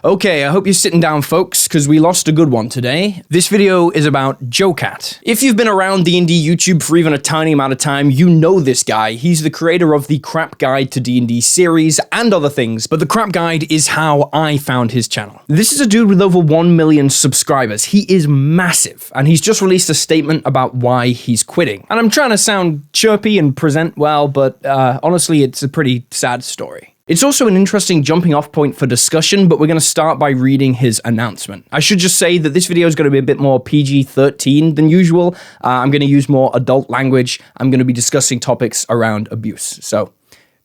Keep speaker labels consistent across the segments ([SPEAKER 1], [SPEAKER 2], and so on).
[SPEAKER 1] Okay, I hope you're sitting down, folks, because we lost a good one today. This video is about Jocat. If you've been around D&D YouTube for even a tiny amount of time, you know this guy. He's the creator of the Crap Guide to D&D series and other things, but the Crap Guide is how I found his channel. This is a dude with over 1 million subscribers. He is massive, and he's just released a statement about why he's quitting. And I'm trying to sound chirpy and present well, but honestly, it's a pretty sad story. It's also an interesting jumping off point for discussion, but we're going to start by reading his announcement. I should just say that this video is going to be a bit more PG-13 than usual. I'm going to use more adult language. I'm going to be discussing topics around abuse. So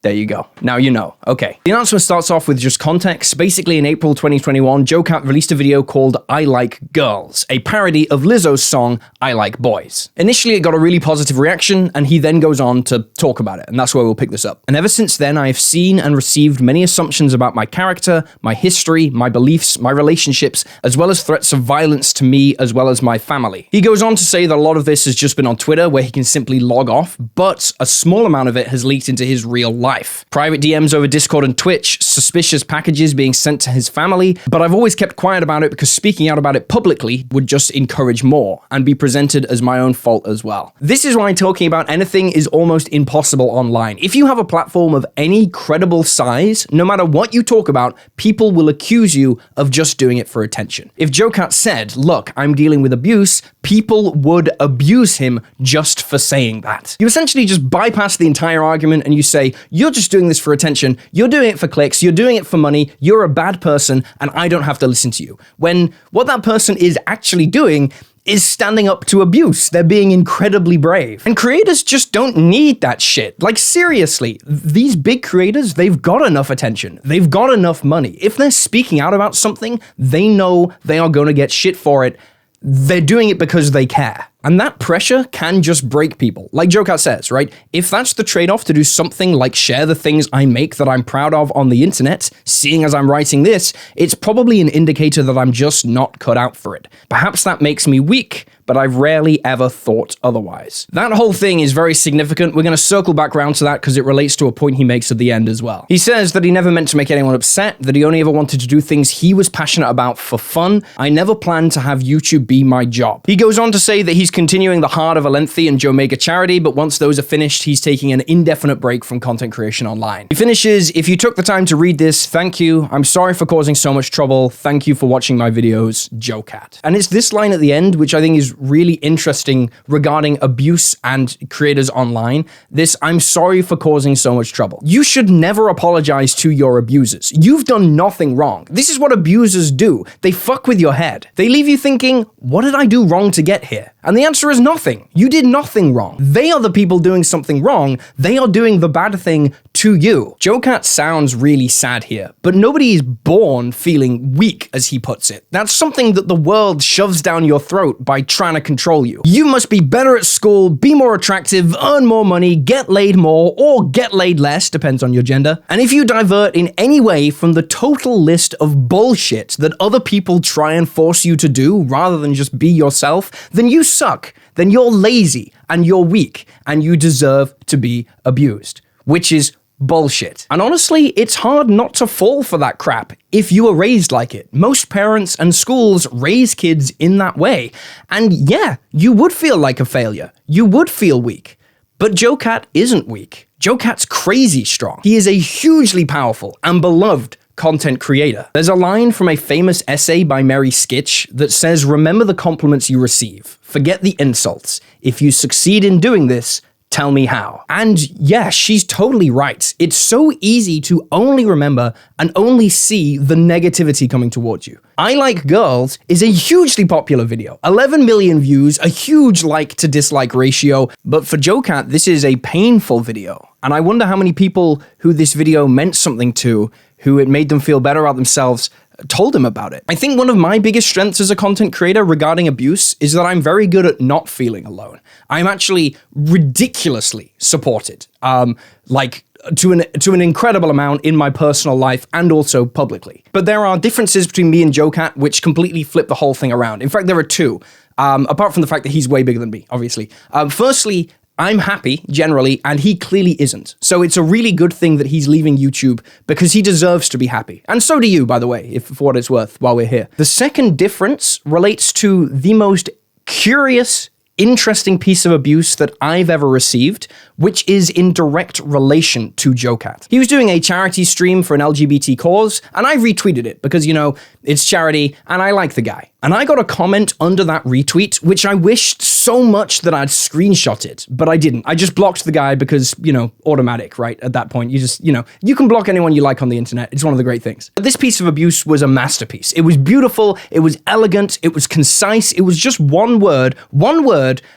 [SPEAKER 1] there you go. Now you know. Okay. The announcement starts off with just context. Basically, in April 2021, Jocat released a video called I Like Girls, a parody of Lizzo's song, I Like Boys. Initially, it got a really positive reaction, and he then goes on to talk about it, and that's where we'll pick this up. And ever since then, I have seen and received many assumptions about my character, my history, my beliefs, my relationships, as well as threats of violence to me, as well as my family. He goes on to say that a lot of this has just been on Twitter, where he can simply log off, but a small amount of it has leaked into his real life. Private DMs over Discord and Twitch, suspicious packages being sent to his family, but I've always kept quiet about it because speaking out about it publicly would just encourage more and be presented as my own fault as well. This is why talking about anything is almost impossible online. If you have a platform of any credible size, no matter what you talk about, people will accuse you of just doing it for attention. If Jocat said, look, I'm dealing with abuse, people would abuse him just for saying that. You essentially just bypass the entire argument and you say, you're just doing this for attention, you're doing it for clicks, you're doing it for money, you're a bad person, and I don't have to listen to you. When what that person is actually doing is standing up to abuse. They're being incredibly brave. And creators just don't need that shit. Like, seriously, these big creators, they've got enough attention. They've got enough money. If they're speaking out about something, they know they are going to get shit for it. They're doing it because they care. And that pressure can just break people. Like Jocat says, right? If that's the trade-off to do something like share the things I make that I'm proud of on the internet, seeing as I'm writing this, it's probably an indicator that I'm just not cut out for it. Perhaps that makes me weak, but I've rarely ever thought otherwise. That whole thing is very significant. We're going to circle back around to that because it relates to a point he makes at the end as well. He says that he never meant to make anyone upset, that he only ever wanted to do things he was passionate about for fun. I never planned to have YouTube be my job. He goes on to say that he's continuing the Heart of Alenthi and Joe Mega charity, but once those are finished, he's taking an indefinite break from content creation online. He finishes, if you took the time to read this, thank you. I'm sorry for causing so much trouble. Thank you for watching my videos, Jocat. And it's this line at the end, which I think is really interesting regarding abuse and creators online. This, I'm sorry for causing so much trouble. You should never apologize to your abusers. You've done nothing wrong. This is what abusers do. They fuck with your head. They leave you thinking, what did I do wrong to get here? And the answer is nothing. You did nothing wrong. They are the people doing something wrong. They are doing the bad thing to you. Jocat sounds really sad here, but nobody is born feeling weak, as he puts it. That's something that the world shoves down your throat by trying to control you. You must be better at school, be more attractive, earn more money, get laid more, or get laid less, depends on your gender. And if you divert in any way from the total list of bullshit that other people try and force you to do rather than just be yourself, then you suck. Then you're lazy and you're weak and you deserve to be abused, which is bullshit. And honestly, it's hard not to fall for that crap if you were raised like it. Most parents and schools raise kids in that way. And yeah, you would feel like a failure. You would feel weak. But Jocat isn't weak. Jocat's crazy strong. He is a hugely powerful and beloved content creator. There's a line from a famous essay by Mary Skitch that says, remember the compliments you receive. Forget the insults. If you succeed in doing this, tell me how. And yeah, she's totally right. It's so easy to only remember and only see the negativity coming towards you. I Like Girls is a hugely popular video. 11 million views, a huge like to dislike ratio, but for Jocat, this is a painful video. And I wonder how many people who this video meant something to, who it made them feel better about themselves, told him about it. I think one of my biggest strengths as a content creator regarding abuse is that I'm very good at not feeling alone. I'm actually ridiculously supported, to an incredible amount in my personal life and also publicly. But there are differences between me and Jocat which completely flip the whole thing around. In fact, there are two, apart from the fact that he's way bigger than me, obviously. Firstly, I'm happy, generally, and he clearly isn't. So it's a really good thing that he's leaving YouTube because he deserves to be happy. And so do you, by the way, if for what it's worth, while we're here. The second difference relates to the most curious, interesting piece of abuse that I've ever received, which is in direct relation to JoeCat. He was doing a charity stream for an LGBT cause, and I retweeted it because, you know, it's charity, and I like the guy. And I got a comment under that retweet, which I wished so much that I'd screenshot it, but I didn't. I just blocked the guy because, you know, automatic, right? At that point, you just, you know, you can block anyone you like on the internet. It's one of the great things. But this piece of abuse was a masterpiece. It was beautiful, it was elegant, it was concise, it was just one word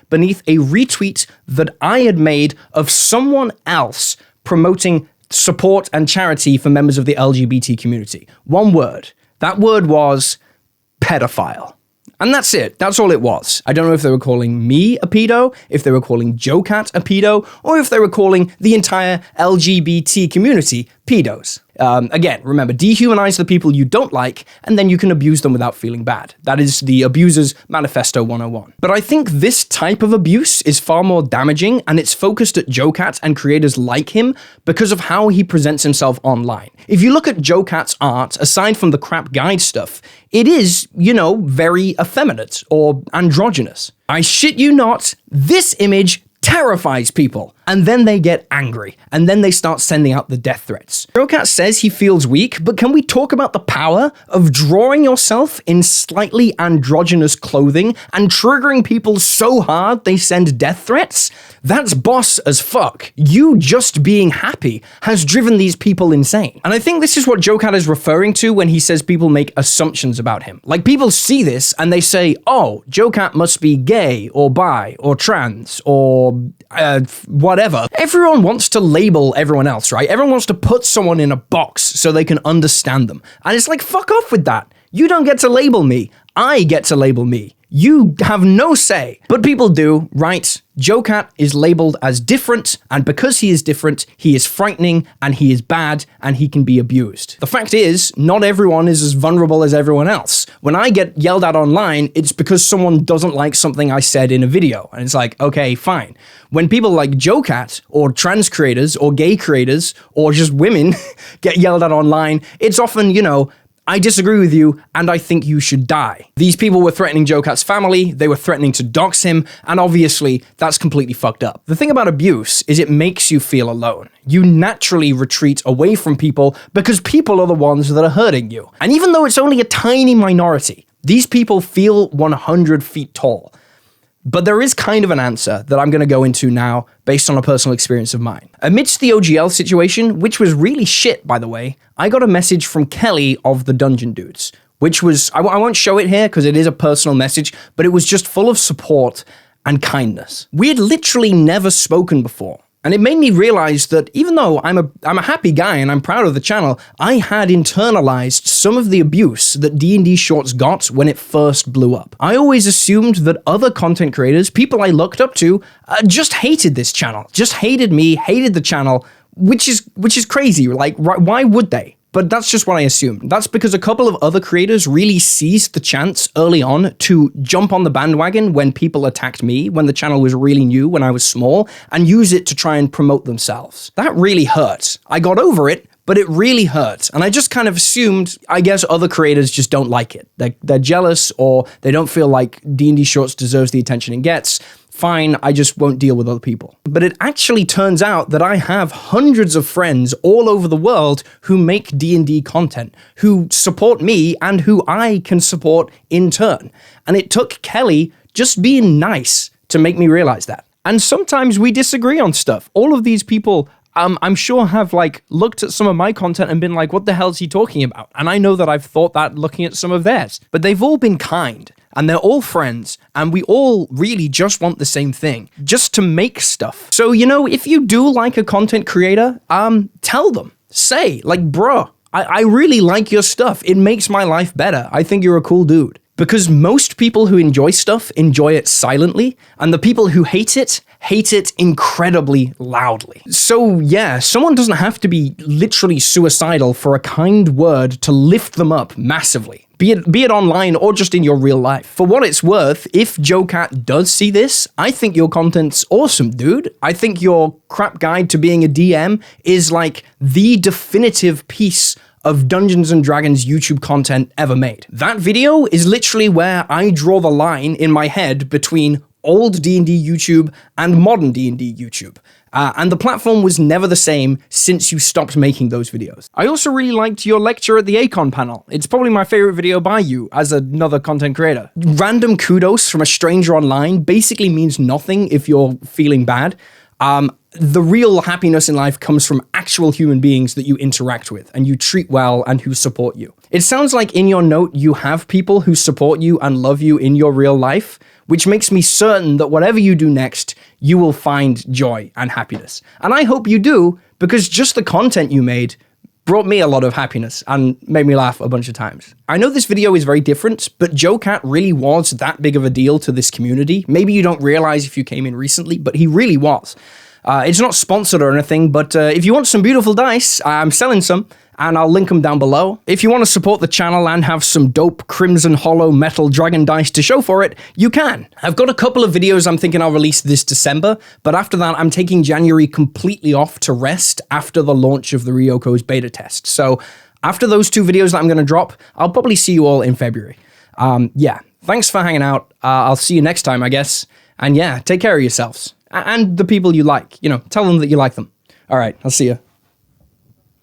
[SPEAKER 1] beneath a retweet that I had made of someone else promoting support and charity for members of the LGBT community. One word. That word was pedophile. And that's it. That's all it was. I don't know if they were calling me a pedo, if they were calling JoeCat a pedo, or if they were calling the entire LGBT community pedos. Again, remember, dehumanize the people you don't like, and then you can abuse them without feeling bad. That is the Abuser's Manifesto 101. But I think this type of abuse is far more damaging, and it's focused at JoeCat and creators like him because of how he presents himself online. If you look at JoeCat's art, aside from the crap guide stuff, it is, you know, very effeminate or androgynous. I shit you not, this image terrifies people. And then they get angry. And then they start sending out the death threats. JoeCat says he feels weak, but can we talk about the power of drawing yourself in slightly androgynous clothing and triggering people so hard they send death threats? That's boss as fuck. You just being happy has driven these people insane. And I think this is what JoeCat is referring to when he says people make assumptions about him. Like, people see this and they say, oh, JoeCat must be gay or bi or trans or whatever. Everyone wants to label everyone else, right? Everyone wants to put someone in a box so they can understand them. And it's like, fuck off with that. You don't get to label me. I get to label me. You have no say. But people do, right? JoeCat is labeled as different, and because he is different, he is frightening, and he is bad, and he can be abused. The fact is, not everyone is as vulnerable as everyone else. When I get yelled at online, it's because someone doesn't like something I said in a video, and it's like, okay, fine. When people like JoeCat, or trans creators, or gay creators, or just women get yelled at online, it's often, you know, I disagree with you, and I think you should die. These people were threatening JoeCat's family, they were threatening to dox him, and obviously, that's completely fucked up. The thing about abuse is it makes you feel alone. You naturally retreat away from people because people are the ones that are hurting you. And even though it's only a tiny minority, these people feel 100 feet tall. But there is kind of an answer that I'm going to go into now based on a personal experience of mine. Amidst the OGL situation, which was really shit, by the way, I got a message from Kelly of the Dungeon Dudes, which was, I won't show it here because it is a personal message, but it was just full of support and kindness. We had literally never spoken before. And it made me realize that even though I'm a happy guy and I'm proud of the channel, I had internalized some of the abuse that D&D Shorts got when it first blew up. I always assumed that other content creators, people I looked up to, just hated this channel, just hated me, hated the channel, which is crazy. Like, why would they? But that's just what I assumed. That's because a couple of other creators really seized the chance early on to jump on the bandwagon when people attacked me, when the channel was really new, when I was small, and use it to try and promote themselves. That really hurt. I got over it, but it really hurt. And I just kind of assumed, I guess other creators just don't like it. They're jealous, or they don't feel like D&D Shorts deserves the attention it gets. Fine, I just won't deal with other people. But it actually turns out that I have hundreds of friends all over the world who make D&D content, who support me and who I can support in turn. And it took Kelly just being nice to make me realize that. And sometimes we disagree on stuff. All of these people, I'm sure, have like looked at some of my content and been like, what the hell is he talking about? And I know that I've thought that looking at some of theirs, but they've all been kind. And they're all friends, and we all really just want the same thing, just to make stuff. So, you know, if you do like a content creator, tell them. Say, like, bro, I really like your stuff. It makes my life better. I think you're a cool dude. Because most people who enjoy stuff enjoy it silently, and the people who hate it incredibly loudly. So yeah, someone doesn't have to be literally suicidal for a kind word to lift them up massively. Be it online or just in your real life. For what it's worth, if JoeCat does see this, I think your content's awesome, dude. I think your crap guide to being a DM is like the definitive piece of Dungeons & Dragons YouTube content ever made. That video is literally where I draw the line in my head between old D&D YouTube and modern D&D YouTube. And the platform was never the same since you stopped making those videos. I also really liked your lecture at the Acon panel. It's probably my favorite video by you as another content creator. Random kudos from a stranger online basically means nothing if you're feeling bad. The real happiness in life comes from actual human beings that you interact with and you treat well and who support you. It sounds like in your note you have people who support you and love you in your real life, which makes me certain that whatever you do next, you will find joy and happiness. And I hope you do, because just the content you made brought me a lot of happiness and made me laugh a bunch of times. I know this video is very different, but JoeCat really was that big of a deal to this community. Maybe you don't realize if you came in recently, but he really was. It's not sponsored or anything, but if you want some beautiful dice, I'm selling some, and I'll link them down below. If you want to support the channel and have some dope Crimson Hollow Metal Dragon dice to show for it, you can. I've got a couple of videos I'm thinking I'll release this December, but after that, I'm taking January completely off to rest after the launch of the Ryoko's beta test. So after those 2 videos that I'm going to drop, I'll probably see you all in February. Yeah, thanks for hanging out. I'll see you next time, I guess. And yeah, take care of yourselves. And the people you like, you know, tell them that you like them. All right, I'll see you.